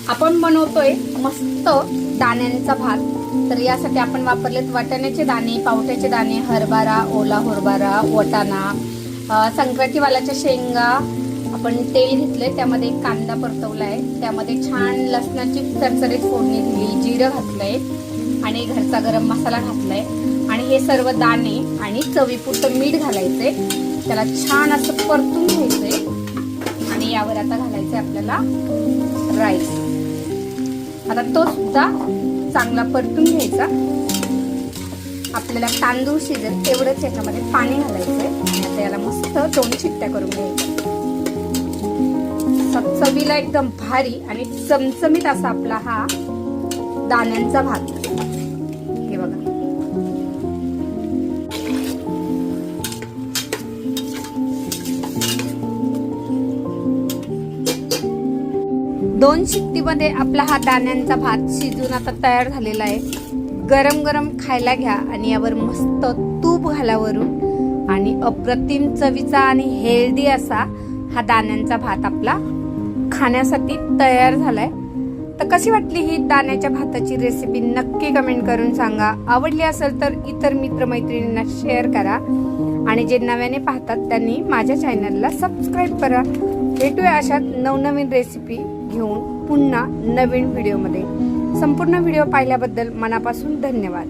आपण बनवतोय मस्त दाण्यांचा भात। तर यासाठी आपण वापरलेत वाटाण्याचे दाणे, पावट्याचे दाणे, हरभरा, ओला हरभरा, वाटाणा, संक्रांतीवालाच्या शेंगा, आपण तेल घेतले, त्यामध्ये कांदा परतवलाय, त्यामध्ये छान लसणाची चरचरीत फोडणी दिली, जिरं घातलंय आणि घरचा गरम मसाला घातलाय आणि हे सर्व दाणे आणि चवीपुरतं मीठ घालायचंय, त्याला छान असं परतून घ्यायचंय आणि यावर आता घालायचंय आपल्याला राईस। आता तो सुद्धा चांगला परतून घ्यायचा। आपल्याला तांदूळ शिजेल तेवढंच याच्यामध्ये पाणी घालायचंय आणि आता याला मस्त 2 शिट्ट्या करून घ्यायच्या। चवीला एकदम भारी आणि चमचमीत असा आपला हा दाण्यांचा भात। हे बघा, दोन शिट्टीमध्ये आपला हा दाण्यांचा भात शिजून आता तयार झालेला आहे। गरम गरम खायला घ्या आणि यावर मस्त तूप घाला वरून आणि अप्रतिम चवीचा आणि हेल्दी असा हा दाण्यांचा भात आपला खाण्यासाठी तयार झालाय। तर कशी वाटली ही दाण्याच्या भाताची रेसिपी नक्की कमेंट करून सांगा। आवडली असेल तर इतर मित्रमैत्रिणींना शेअर करा आणि जे नव्याने पाहतात त्यांनी माझ्या चॅनलला सबस्क्राईब करा। भेटूया अशाच नवनवीन रेसिपी घेऊन पुन्हा नवीन व्हिडिओमध्ये। संपूर्ण व्हिडिओ पाहिल्याबद्दल मनापासून धन्यवाद।